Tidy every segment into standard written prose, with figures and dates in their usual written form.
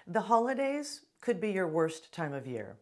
The holidays could be your worst time of year.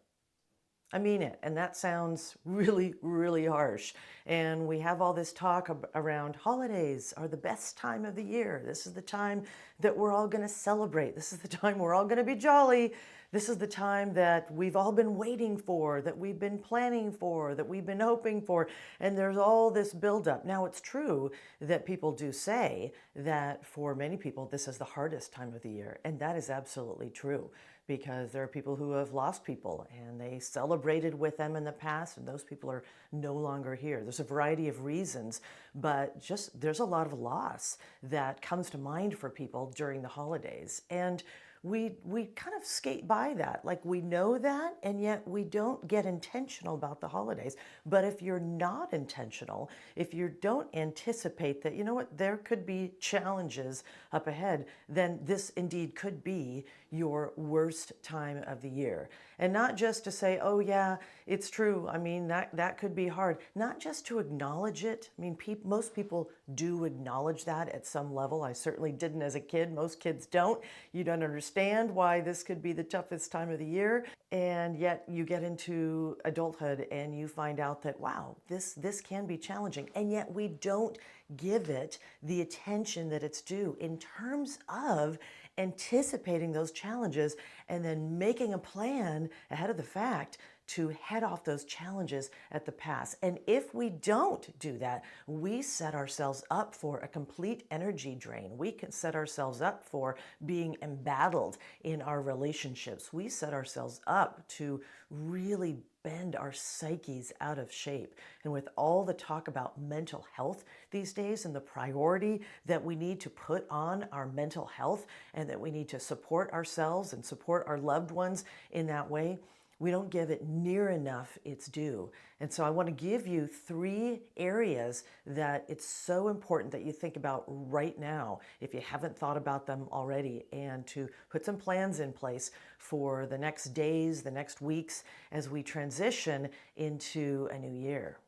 I mean it. And that sounds really, really harsh. And we have all this talk around holidays are the best time of the year. This is the time that we're all going to celebrate. This is the time we're all going to be jolly. This is the time that we've all been waiting for, that we've been planning for, that we've been hoping for. And there's all this buildup. Now, it's true that people do say that for many people, this is the hardest time of the year. And that is absolutely true, because there are people who have lost people and they celebrated with them in the past, and those people are no longer here. There's a variety of reasons, but just there's a lot of loss that comes to mind for people during the holidays. And we kind of skate by that. Like, we know that, and yet we don't get intentional about the holidays. But if you're not intentional, if you don't anticipate that, you know what, there could be challenges up ahead, then this indeed could be your worst time of the year. And not just to say, oh yeah, it's true. I mean, that could be hard. Not just to acknowledge it. I mean, most people do acknowledge that at some level. I certainly didn't as a kid. Most kids don't. You don't understand why this could be the toughest time of the year. And yet you get into adulthood and you find out that, wow, this can be challenging. And yet we don't give it the attention that it's due in terms of anticipating those challenges and then making a plan ahead of the fact to head off those challenges at the pass. And if we don't do that, we set ourselves up for a complete energy drain. We can set ourselves up for being embattled in our relationships. We set ourselves up to really bend our psyches out of shape. And with all the talk about mental health these days and the priority that we need to put on our mental health, and that we need to support ourselves and support our loved ones in that way, we don't give it near enough its due. And so I want to give you 3 areas that it's so important that you think about right now, if you haven't thought about them already, and to put some plans in place for the next days, the next weeks, as we transition into a new year.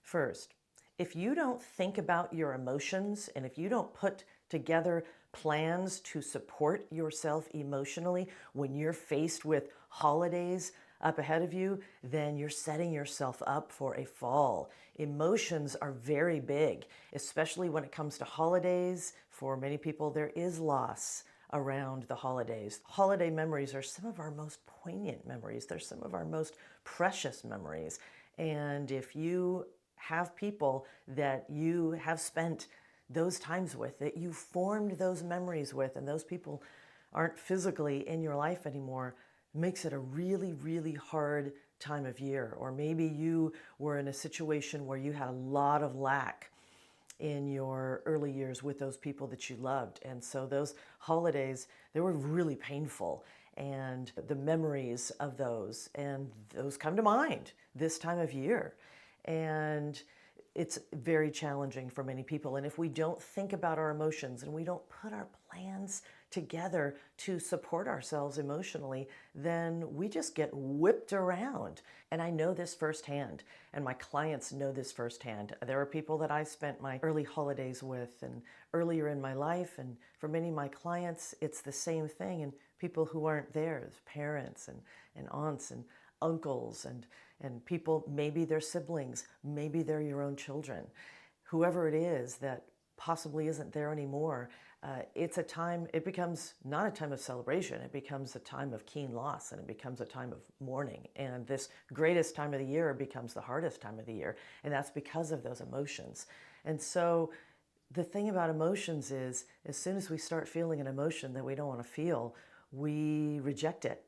First, if you don't think about your emotions, and if you don't put together plans to support yourself emotionally when you're faced with holidays up ahead of you, then you're setting yourself up for a fall. Emotions are very big, especially when it comes to holidays. For many people, there is loss around the holidays. Holiday memories are some of our most poignant memories. They're some of our most precious memories. And if you have people that you have spent those times with, that you formed those memories with, and those people aren't physically in your life anymore, makes it a really, really hard time of year. Or maybe you were in a situation where you had a lot of lack in your early years with those people that you loved. And so those holidays, they were really painful. And the memories of those, and those come to mind this time of year. And it's very challenging for many people. And if we don't think about our emotions and we don't put our plans together to support ourselves emotionally, then we just get whipped around. And I know this firsthand, and my clients know this firsthand. There are people that I spent my early holidays with and earlier in my life, and for many of my clients, it's the same thing. And people who aren't there, parents and aunts and uncles and people, maybe they're siblings, maybe they're your own children, whoever it is that possibly isn't there anymore. It's a time, it becomes not a time of celebration, it becomes a time of keen loss, and it becomes a time of mourning. And this greatest time of the year becomes the hardest time of the year. And that's because of those emotions. And so the thing about emotions is, as soon as we start feeling an emotion that we don't want to feel, we reject it.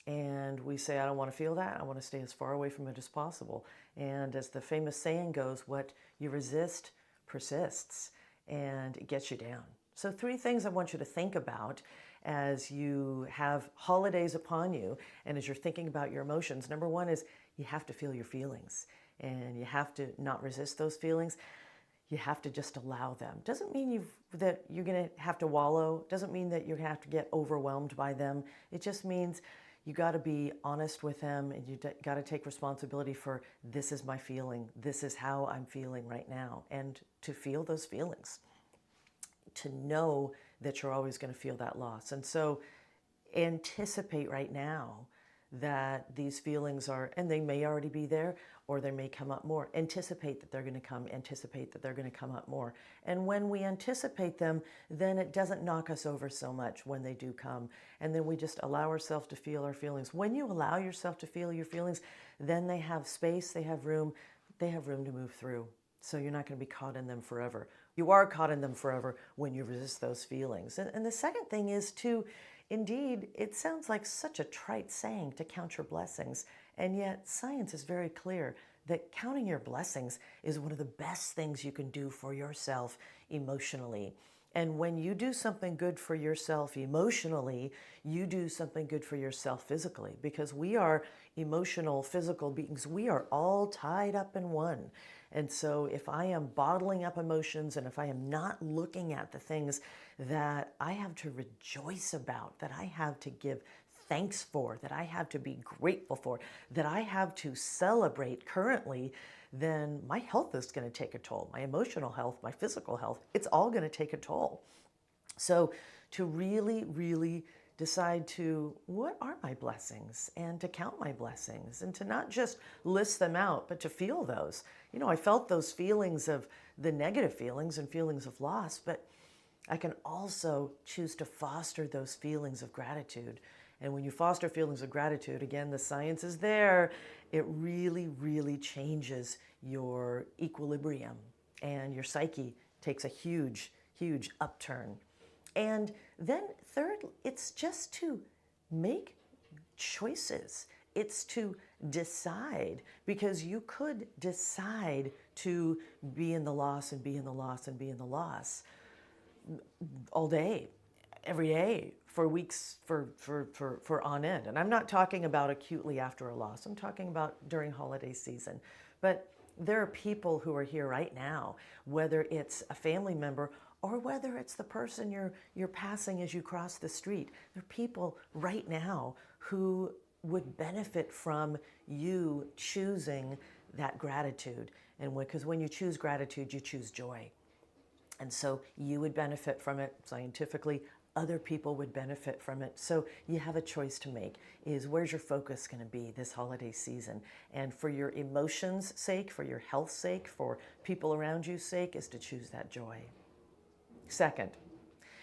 And we say, I don't want to feel that. I want to stay as far away from it as possible. And as the famous saying goes, what you resist persists, and it gets you down. So 3 things I want you to think about as you have holidays upon you and as you're thinking about your emotions. Number 1 is you have to feel your feelings, and you have to not resist those feelings. You have to just allow them. Doesn't mean that you're going to have to wallow. Doesn't mean that you're going to have to get overwhelmed by them. It just means you got to be honest with them, and you got to take responsibility for, this is my feeling, this is how I'm feeling right now, and to feel those feelings, to know that you're always going to feel that loss. And so anticipate right now that these feelings are, and they may already be there, or they may come up more. Anticipate that they're going to come, anticipate that they're going to come up more. And when we anticipate them, then it doesn't knock us over so much when they do come. And then we just allow ourselves to feel our feelings. When you allow yourself to feel your feelings, then they have space, they have room to move through. So you're not going to be caught in them forever. You are caught in them forever when you resist those feelings. And the second thing is to, indeed, it sounds like such a trite saying to count your blessings, and yet science is very clear that counting your blessings is one of the best things you can do for yourself emotionally. And when you do something good for yourself emotionally, you do something good for yourself physically, because we are emotional, physical beings. We are all tied up in one. And so if I am bottling up emotions, and if I am not looking at the things that I have to rejoice about, that I have to give thanks for, that I have to be grateful for, that I have to celebrate currently, then my health is going to take a toll. My emotional health, my physical health, it's all going to take a toll. So to really, really decide to, what are my blessings, and to count my blessings, and to not just list them out, but to feel those. I felt those feelings of the negative feelings and feelings of loss, but I can also choose to foster those feelings of gratitude. And when you foster feelings of gratitude, again, the science is there, it really, really changes your equilibrium, and your psyche takes a huge, huge upturn. And then third, it's just to make choices. It's to decide, because you could decide to be in the loss and be in the loss and be in the loss all day, every day, for weeks, for on end. And I'm not talking about acutely after a loss. I'm talking about during holiday season. But there are people who are here right now, whether it's a family member or whether it's the person you're passing as you cross the street. There are people right now who would benefit from you choosing that gratitude. And because when you choose gratitude, you choose joy. And so you would benefit from it scientifically. Other people would benefit from it. So you have a choice to make, is where's your focus going to be this holiday season? And for your emotions' sake, for your health's sake, for people around you's sake, is to choose that joy. Second,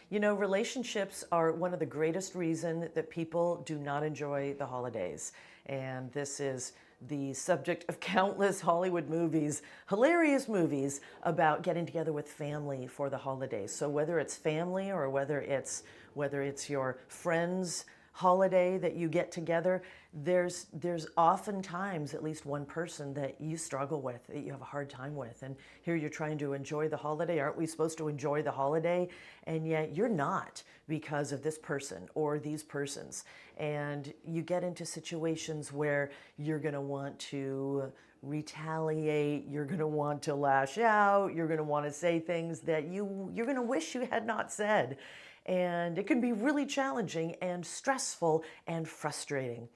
relationships are one of the greatest reasons that people do not enjoy the holidays. And this is the subject of countless Hollywood movies, hilarious movies about getting together with family for the holidays. So whether it's family or whether it's your friends' holiday that you get together, there's oftentimes at least one person that you struggle with, that you have a hard time with. And here you're trying to enjoy the holiday. Aren't we supposed to enjoy the holiday? And yet you're not, because of this person or these persons. And you get into situations where you're going to want to retaliate, you're going to want to lash out, you're going to want to say things that you're going to wish you had not said. And it can be really challenging and stressful and frustrating.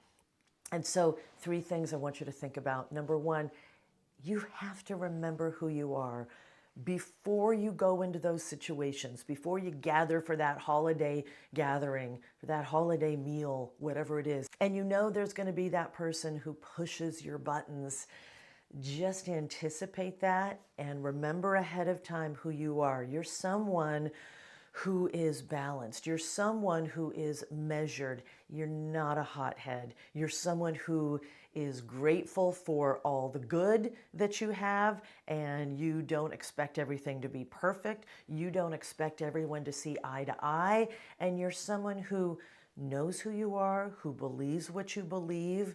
And so 3 things I want you to think about. Number 1, you have to remember who you are before you go into those situations, before you gather for that holiday gathering, for that holiday meal, whatever it is. And there's going to be that person who pushes your buttons. Just anticipate that and remember ahead of time who you are. You're someone who is balanced. You're someone who is measured. You're not a hothead. You're someone who is grateful for all the good that you have, and you don't expect everything to be perfect. You don't expect everyone to see eye to eye, and you're someone who knows who you are, who believes what you believe,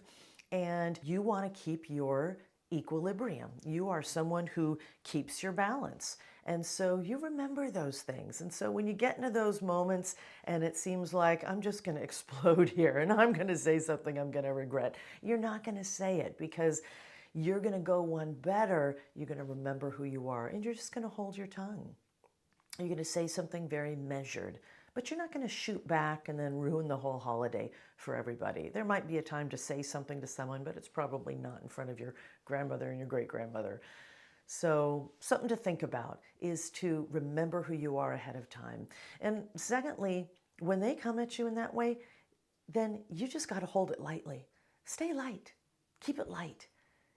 and you want to keep your equilibrium. You are someone who keeps your balance. And so you remember those things. And so when you get into those moments and it seems like I'm just going to explode here and I'm going to say something I'm going to regret, you're not going to say it, because you're going to go one better. You're going to remember who you are, and you're just going to hold your tongue. You're going to say something very measured, but you're not going to shoot back and then ruin the whole holiday for everybody. There might be a time to say something to someone, but it's probably not in front of your grandmother and your great-grandmother. So something to think about is to remember who you are ahead of time. And secondly, when they come at you in that way, then you just got to hold it lightly. Stay light. Keep it light.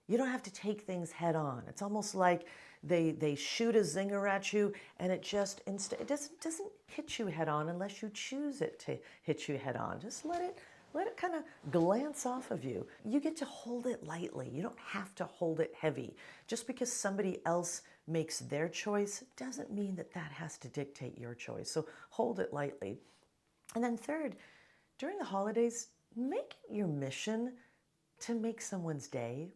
You don't have to take things head on. It's almost like they shoot a zinger at you, and it just it doesn't hit you head on unless you choose it to hit you head on. Just let it kind of glance off of you. You get to hold it lightly. You don't have to hold it heavy. Just because somebody else makes their choice doesn't mean that that has to dictate your choice. So hold it lightly. And then third, during the holidays, make it your mission to make someone's day,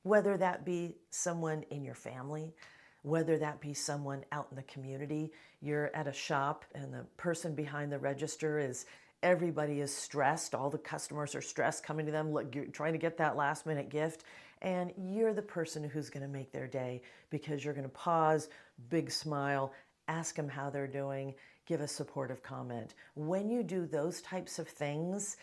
whether that be someone in your family, whether that be someone out in the community. You're at a shop and the person behind the register is, everybody is stressed. All the customers are stressed coming to them, look, you're trying to get that last minute gift. And you're the person who's going to make their day because you're going to pause, big smile, ask them how they're doing, give a supportive comment. When you do those types of things,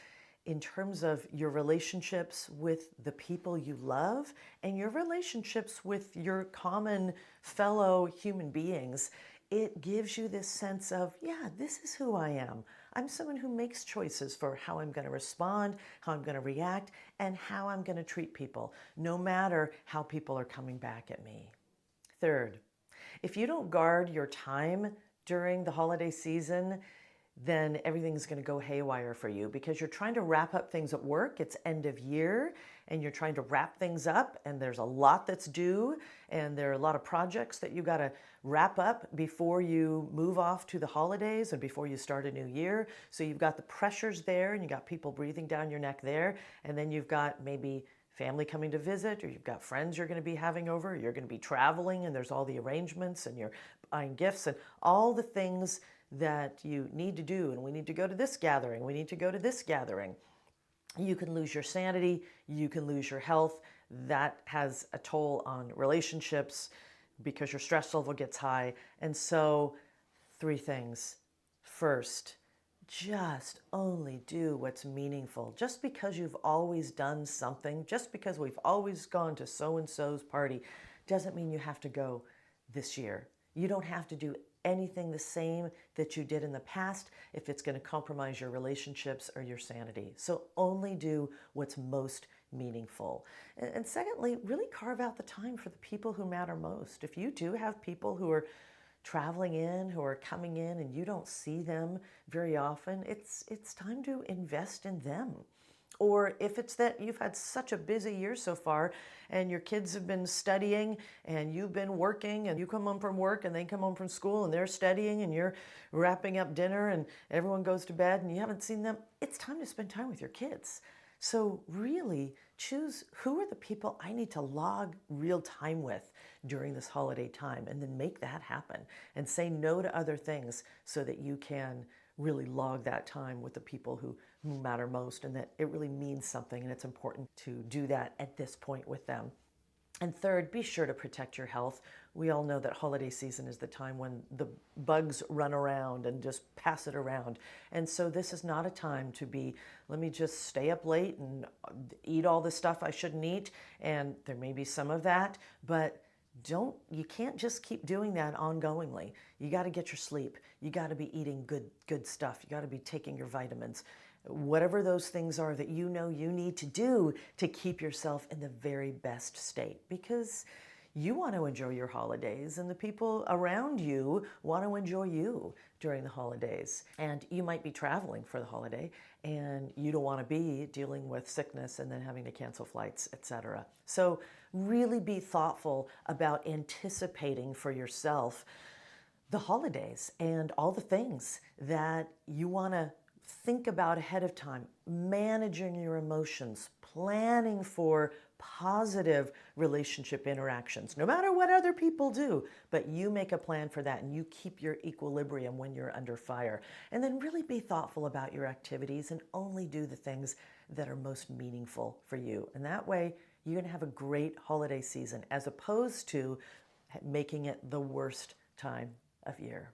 in terms of your relationships with the people you love and your relationships with your common fellow human beings, it gives you this sense of, yeah, this is who I am. I'm someone who makes choices for how I'm going to respond, how I'm going to react, and how I'm going to treat people, no matter how people are coming back at me. Third, if you don't guard your time during the holiday season, then everything's going to go haywire for you because you're trying to wrap up things at work. It's end of year and you're trying to wrap things up, and there's a lot that's due, and there are a lot of projects that you got to wrap up before you move off to the holidays and before you start a new year. So you've got the pressures there, and you got people breathing down your neck there, and then you've got maybe family coming to visit, or you've got friends you're going to be having over, you're going to be traveling, and there's all the arrangements, and you're buying gifts and all the things that you need to do. And we need to go to this gathering, we need to go to this gathering. You can lose your sanity, you can lose your health. That has a toll on relationships because your stress level gets high. And so, three things. First, just only do what's meaningful. Just because you've always done something, just because we've always gone to so-and-so's party, doesn't mean you have to go this year. You don't have to do anything the same that you did in the past if it's going to compromise your relationships or your sanity. So only do what's most meaningful. And secondly, really carve out the time for the people who matter most. If you do have people who are traveling in, who are coming in, and you don't see them very often, it's time to invest in them. Or if it's that you've had such a busy year so far and your kids have been studying and you've been working, and you come home from work and they come home from school and they're studying and you're wrapping up dinner and everyone goes to bed and you haven't seen them, it's time to spend time with your kids. So really choose, who are the people I need to log real time with during this holiday time, and then make that happen and say no to other things so that you can really log that time with the people who matter most, and that it really means something, and it's important to do that at this point with them. And third, be sure to protect your health. We all know that holiday season is the time when the bugs run around and just pass it around. And so this is not a time to be, let me just stay up late and eat all the stuff I shouldn't eat. And there may be some of that, but you can't just keep doing that ongoingly. You got to get your sleep. You got to be eating good stuff. You got to be taking your vitamins. Whatever those things are that you know you need to do to keep yourself in the very best state, because you want to enjoy your holidays and the people around you want to enjoy you during the holidays. And you might be traveling for the holiday and you don't want to be dealing with sickness and then having to cancel flights, etc. So really be thoughtful about anticipating for yourself the holidays and all the things that you want to think about ahead of time, managing your emotions, planning for positive relationship interactions, no matter what other people do, but you make a plan for that and you keep your equilibrium when you're under fire. And then really be thoughtful about your activities and only do the things that are most meaningful for you. And that way, you're going to have a great holiday season as opposed to making it the worst time of year.